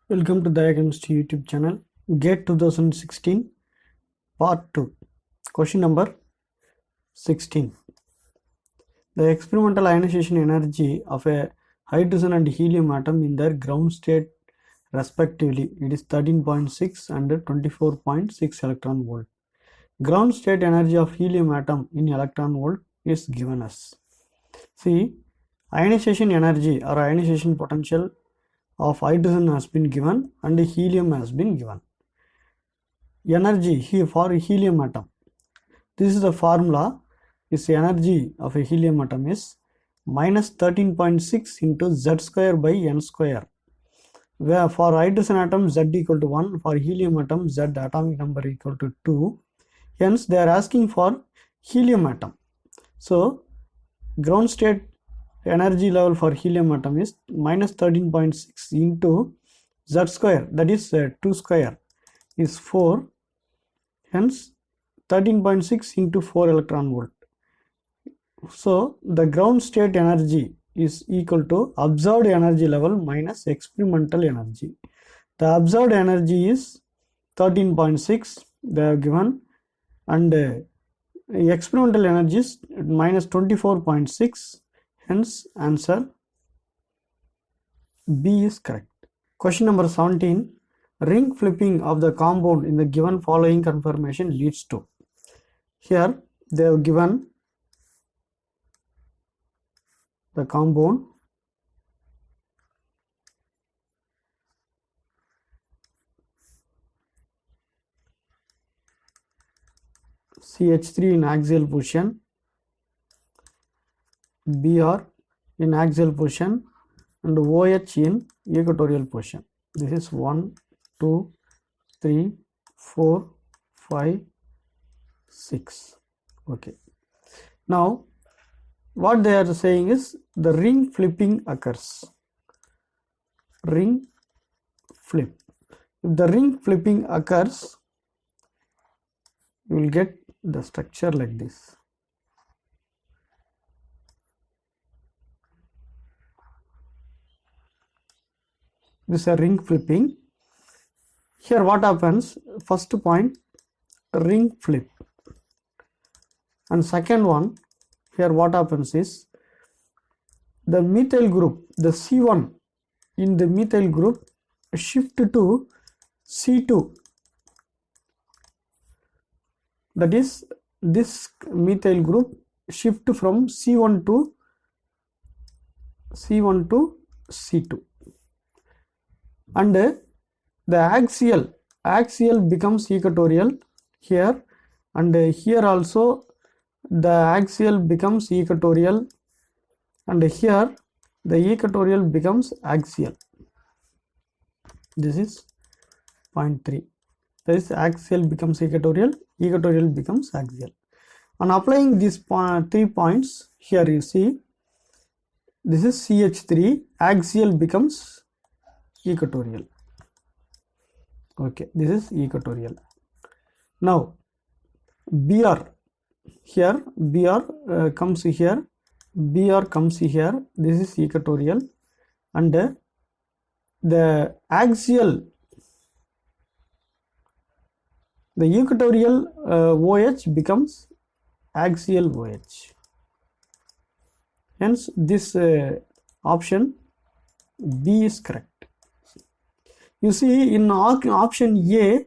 Welcome to Diagrams YouTube channel. GATE 2016 Part 2. Question number 16. The experimental ionization energy of a hydrogen and helium atom in their ground state respectively, it is 13.6 and 24.6 electron volt. Ground state energy of helium atom in electron volt is given as. See, ionization energy or ionization potential of hydrogen has been given and helium has been given. Energy here for helium atom. This is the formula. This energy of a helium atom is minus 13.6 into Z square by N square. Where for hydrogen atom Z equal to 1, for helium atom Z atomic number equal to 2. Hence they are asking for helium atom. So ground state energy level for helium atom is minus 13.6 into Z square, that is 2 square is 4, hence 13.6 into 4 electron volt. So the ground state energy is equal to observed energy level minus experimental energy. The observed energy is 13.6 they have given, and experimental energy is minus 24.6. Hence answer B is correct. Question number 17. Ring flipping of the compound in the given following conformation leads to. Here they have given the compound CH3 in axial position, Br in axial position, and OH in equatorial position. This is 1, 2, 3, 4, 5, 6. Okay. Now what they are saying is the ring flipping occurs. Ring flip. If the ring flipping occurs, you will get the structure like this. This is a ring flipping. Here what happens? First point, ring flip, and second one, here what happens is the methyl group, the C1 in the methyl group shift to C2, that is this methyl group shift from C1 to C2, and the axial becomes equatorial here, and here also the axial becomes equatorial, and here the equatorial becomes axial. This is point 3. This axial becomes equatorial, equatorial becomes axial. On applying these 3 points, here you see this is CH3, axial becomes equatorial. Okay, this is equatorial. Now Br, here Br comes here, Br comes here, this is equatorial, and the axial, the equatorial OH becomes axial OH. Hence this option B is correct. You see in option A,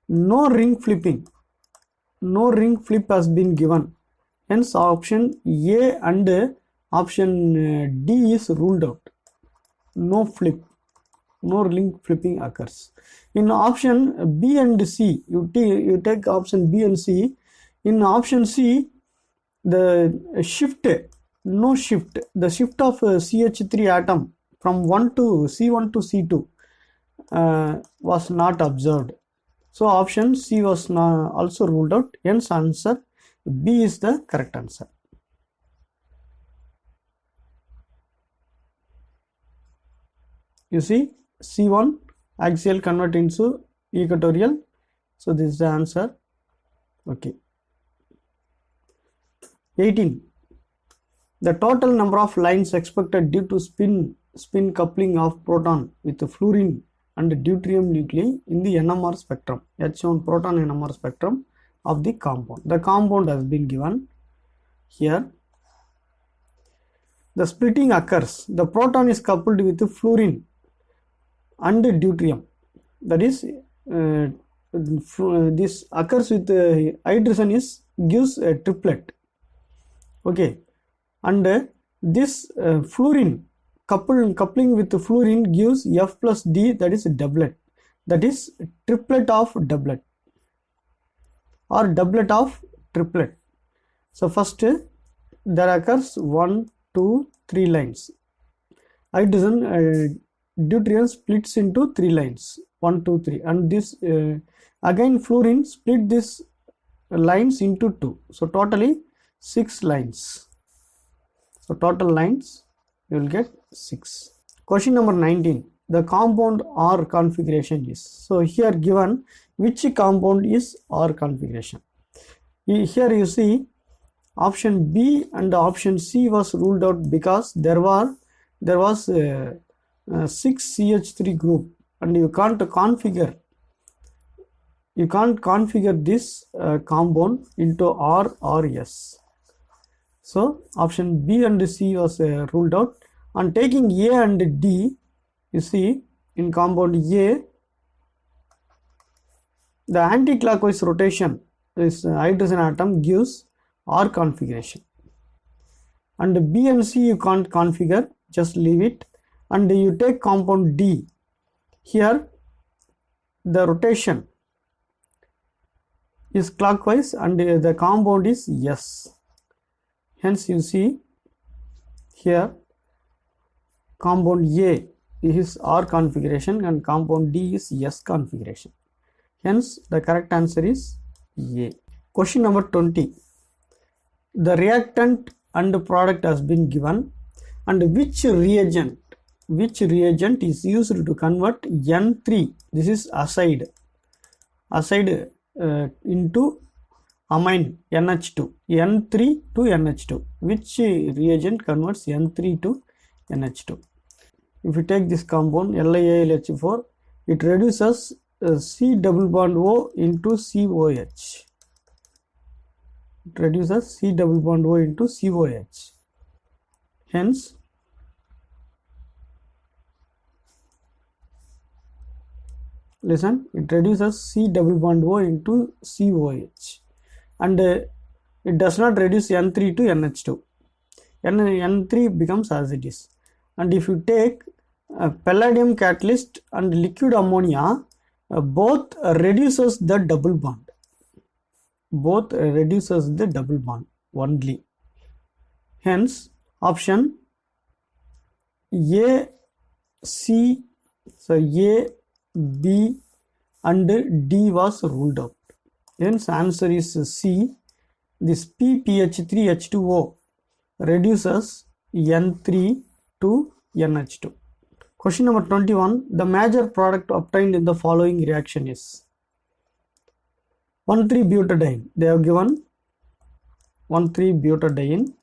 no ring flipping, no ring flip has been given. Hence option A and option D is ruled out. No flip, no ring flipping occurs. In option B and C, you take option B and C. In option C, the shift, no shift, the shift of CH3 atom from C1 to C2 was not observed. So option C was also ruled out. Hence answer B is the correct answer. You see C1 axial convert into equatorial. So this is the answer. Okay. 18. The total number of lines expected due to spin coupling of proton with the fluorine and deuterium nuclei in the NMR spectrum, H1 proton NMR spectrum of the compound. The compound has been given here. The splitting occurs. The proton is coupled with fluorine and deuterium. That is, this occurs with hydrogen gives a triplet. Okay, and this fluorine coupling with fluorine gives F plus D, that is doublet. That is triplet of doublet or doublet of triplet. So first there occurs 1, 2, 3 lines. Hydrogen deuterium splits into 3 lines, 1, 2, 3, and this again fluorine split this lines into 2. So totally 6 lines. So total lines you will get 6. Question number 19. The compound R configuration is. So here given which compound is R configuration. Here you see option B and option C was ruled out because there was 6 CH3 group, and you can't configure this compound into R or S. So option B and C was ruled out. On taking A and D, you see in compound A, the anti-clockwise rotation, this hydrogen atom gives R configuration, and B and C you can't configure, just leave it. And you take compound D, here the rotation is clockwise and the compound is S. Hence you see here compound A is R configuration and compound D is S configuration. Hence the correct answer is A. Question number 20. The reactant and product has been given, and which reagent is used to convert N3, this is acid into amine NH2, N3 to NH2. Which reagent converts N3 to NH2? If you take this compound LiAlH4, it reduces C double bond O into COH. It reduces C double bond O into COH. Hence listen, it reduces C double bond O into COH, and it does not reduce N3 to NH2. N3 becomes as it is. And if you take palladium catalyst and liquid ammonia, both reduces the double bond. Both reduces the double bond only. Hence option A, C, so A, B and D was ruled out. Hence answer is C. This PPH3H2O reduces N3 to NH2. Question number 21. The major product obtained in the following reaction is 1,3-butadiene. They have given 1,3-butadiene.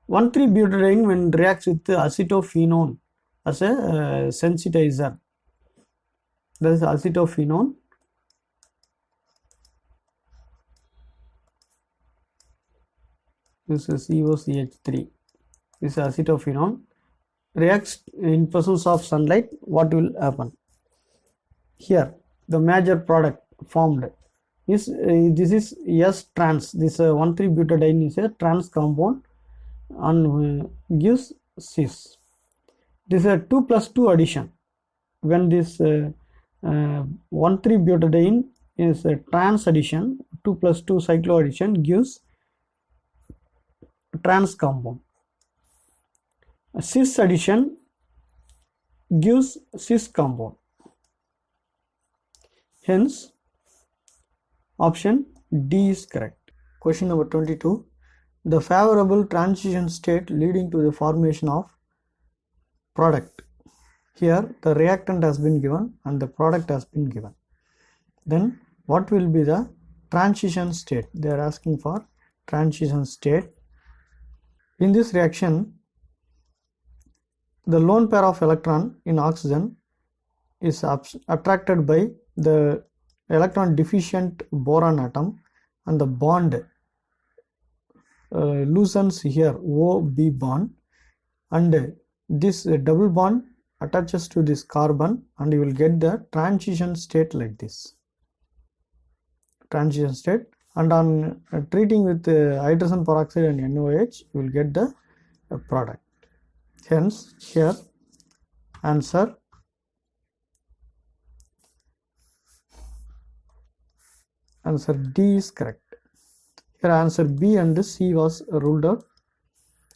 1,3-butadiene when reacts with acetophenone as a sensitizer. That is acetophenone. This is COCH3. This is acetophenone. Reacts in presence of sunlight. What will happen? Here the major product formed is this is S trans. This 1,3-butadiene is a trans compound and gives cis. This is a 2+2 addition. When this 1,3-butadiene is a trans addition, 2+2 cyclo addition gives trans compound. A cis addition gives cis compound. Hence option D is correct. Question number 22. The favorable transition state leading to the formation of product. Here the reactant has been given and the product has been given. Then what will be the transition state? They are asking for transition state. In this reaction, the lone pair of electron in oxygen is attracted by the electron deficient boron atom, and the bond loosens here OB bond, and this double bond attaches to this carbon, and you will get the transition state like this, transition state. And on treating with hydrogen peroxide and NOH, you will get the product. Hence here answer D is correct. Here answer B and C was ruled out,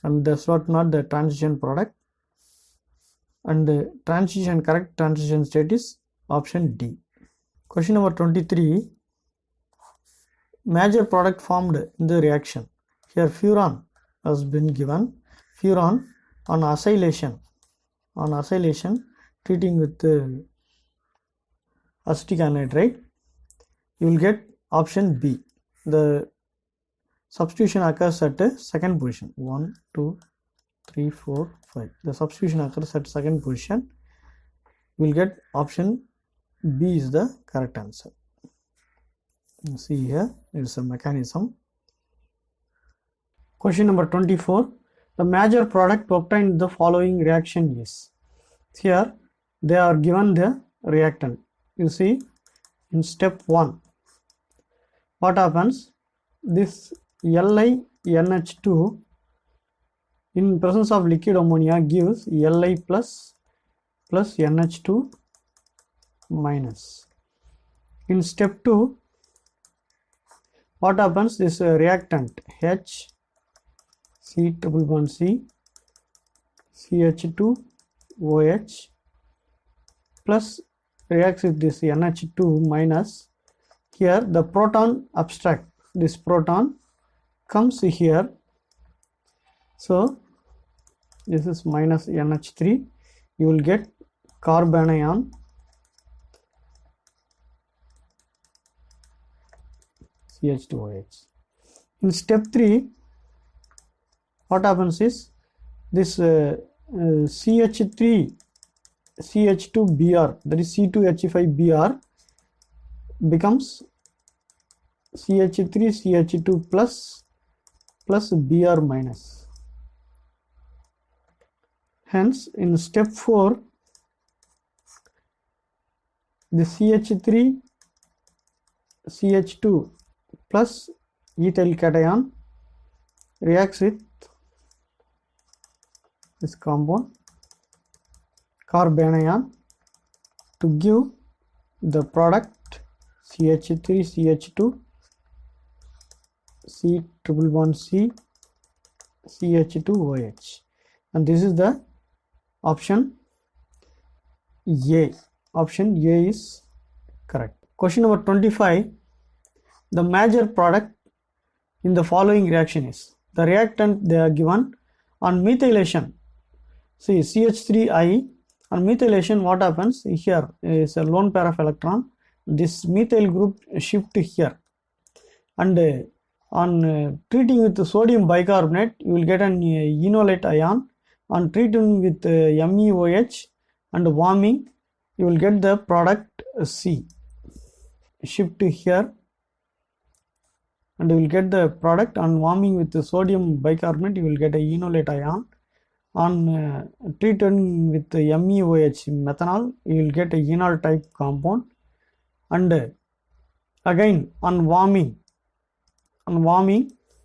and that's not the transition product, and the correct transition state is option D. Question number 23. Major product formed in the reaction. Here furan has been given. Furan on acylation treating with acetic anhydride, you will get option B. The substitution occurs at second position. 1, 2, 3, 4, 5. The substitution occurs at second position. You will get option B is the correct answer. You see here it is a mechanism. Question number 24. The major product obtained in the following reaction is. Here they are given the reactant. You see in step 1 what happens, this LiNH2 in presence of liquid ammonia gives Li plus NH2 minus. In step 2 what happens, this reactant H C double bond C CH2 OH plus reacts with this NH2 minus. Here the proton abstract, this proton comes here, so this is minus NH3. You will get carbanion CH2OH. In step 3 what happens is this CH3 CH2Br, that is C2H5Br becomes CH3 CH2 plus Br minus. Hence in step 4 the CH3 CH2 plus ethyl cation reacts with this compound carbanion to give the product CH3 CH2 C triple bond C CH2OH, and this is the option A. Option A is correct. Question number 25. The major product in the following reaction is. The reactant they are given on methylation. See CH3I on methylation what happens, here is a lone pair of electron, this methyl group shift here, and on treating with the sodium bicarbonate you will get an enolate ion. On treating with MEOH and warming you will get the product C, shift here, and you will get the product. On warming with the sodium bicarbonate you will get a enolate ion. On treating with the MEOH methanol you will get a enol type compound, and again on warming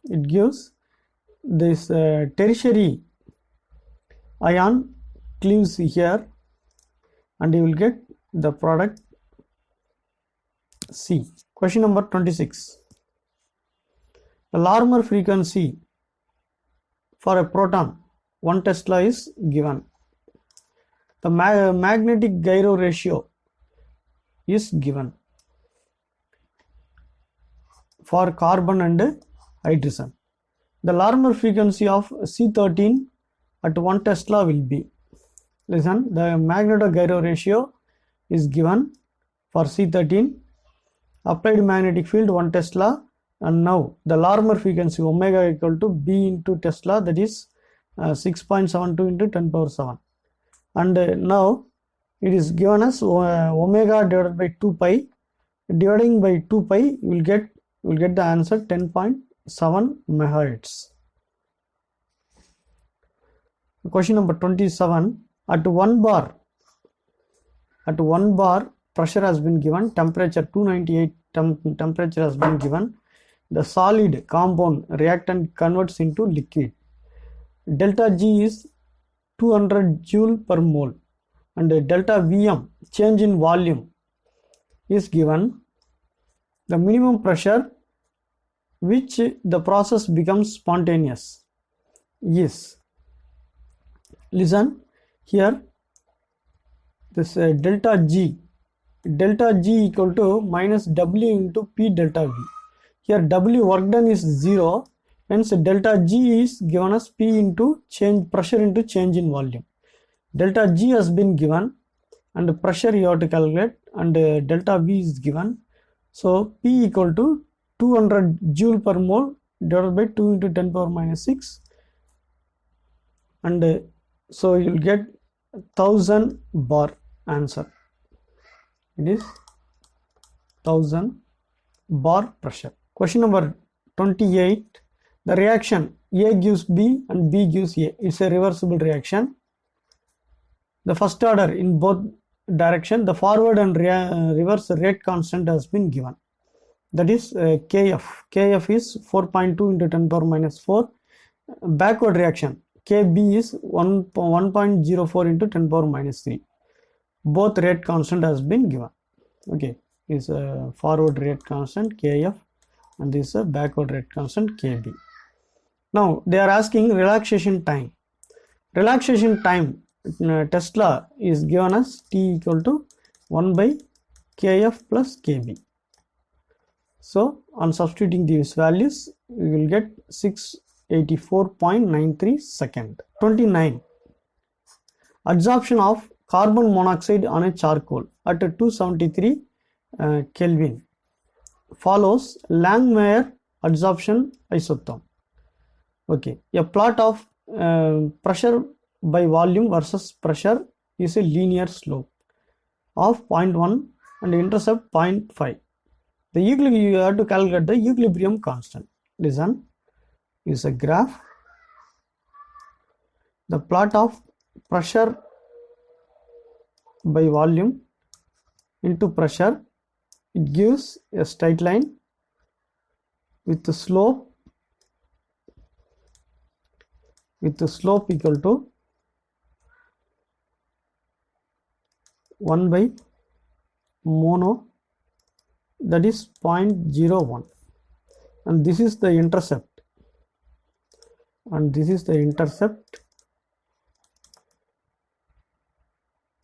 it gives this tertiary ion cleaves here, and you will get the product C. Question number 26. The Larmor frequency for a proton 1 Tesla is given. The magnetic gyro ratio is given for carbon and hydrogen. The Larmor frequency of C13 at 1 Tesla will be, listen, the magneto-gyro ratio is given for C13, applied magnetic field 1 Tesla, and now the Larmor frequency omega equal to B into Tesla, that is 6.72 into 10 power 7. and now it is given as omega divided by 2 pi. Dividing by 2 pi, you will get the answer 10.7 megahertz. Question number 27. At 1 bar pressure has been given, temperature 298 temperature has been given. The solid compound reactant converts into liquid. Delta G is 200 joule per mole, and delta Vm, change in volume, is given. The minimum pressure which the process becomes spontaneous is, listen here, this delta G equal to minus W into P delta V. Here W work done is 0, hence delta G is given as P into pressure into change in volume. Delta G has been given and pressure you have to calculate, and delta V is given. So P equal to 200 joule per mole divided by 2 into 10 power minus 6, and so you will get 1000 bar answer. It is 1000 bar pressure. Question number 28. The reaction A gives B and B gives A. It's a reversible reaction. The first order in both direction, the forward and reverse rate constant has been given. That is Kf. Kf is 4.2 into 10 power minus 4. Backward reaction, Kb is 1.04 into 10 power minus 3. Both rate constant has been given. Okay, is a forward rate constant Kf, and this is a backward rate constant Kb. Now they are asking relaxation time. Relaxation time, Tesla is given as T equal to 1 by Kf plus Kb. So on substituting these values, we will get 684.93 second. 29. Absorption of carbon monoxide on a charcoal at 273 Kelvin follows Langmuir adsorption isotherm. Okay, a plot of pressure by volume versus pressure is a linear slope of 0.1 and intercept 0.5. You have to calculate the equilibrium constant. Listen, is a graph. The plot of pressure by volume into pressure, it gives a straight line with the slope equal to 1 by mono, that is 0.01, and this is the intercept,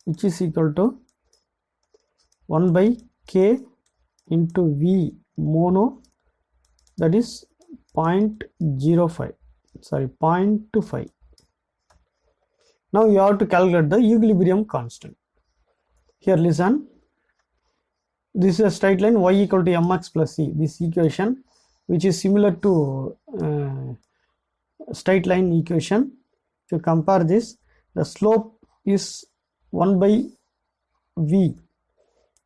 which is equal to 1 by K into V mono, that is 0.25. Now you have to calculate the equilibrium constant. Here listen, this is a straight line y equal to mx plus c. This equation, which is similar to straight line equation. If you compare this, the slope is 1 by V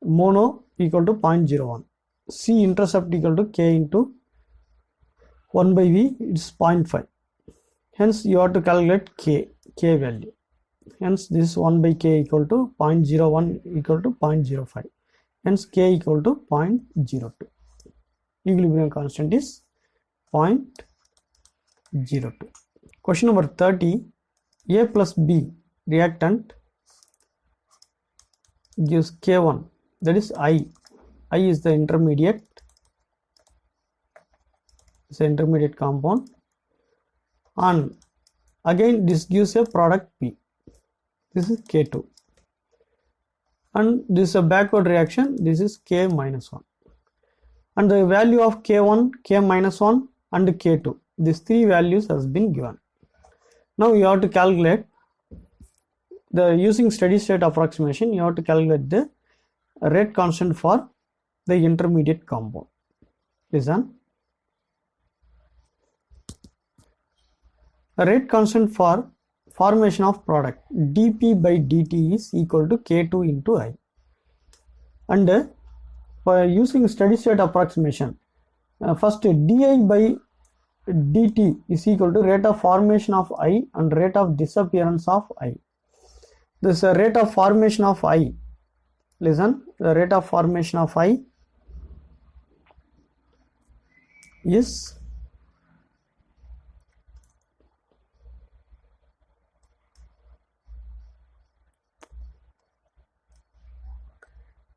mono equal to 0.01. C intercept equal to K into 1 by V, it's 0.5. Hence you have to calculate K value. Hence this 1 by K equal to 0.01 equal to 0.05. Hence K equal to 0.02. Equilibrium constant is 0.02. Question number 30. A plus B reactant gives K1, that is I. I is the intermediate. It's an intermediate compound, and again this gives a product P. This is K2, and this is a backward reaction. This is K minus 1, and the value of K1, K minus 1 and K2, these three values has been given. Now you have to calculate using steady state approximation. You have to calculate the rate constant for the intermediate compound. Listen, a rate constant for formation of product, dP by dt is equal to K2 into I. And by using steady state approximation, first di by dt is equal to rate of formation of I and rate of disappearance of I. This rate of formation of I, listen, the rate of formation of I is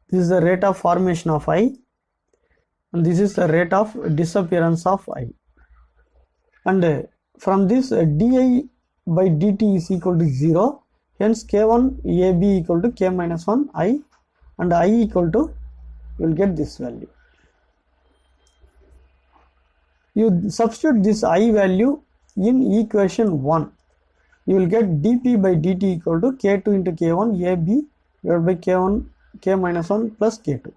this is the rate of formation of I, and this is the rate of disappearance of I. And from this di by dt is equal to 0, hence K1 AB equal to K minus 1 I, and I equal to, you will get this value. You substitute this I value in equation 1, you will get dP by dt equal to K2 into K1 AB divided by K1 K minus 1 plus K2.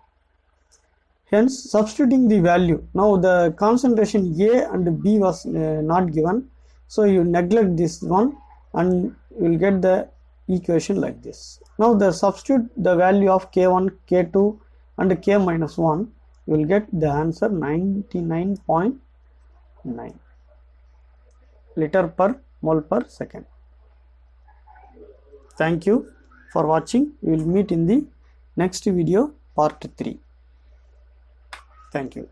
Hence, substituting the value, now the concentration A and B was not given, so you neglect this one and you will get the equation like this. Now the substitute the value of K1, K2 and K minus 1, you will get the answer 99.9 liter per mole per second. Thank you for watching. We will meet in the next video, part 3. Thank you.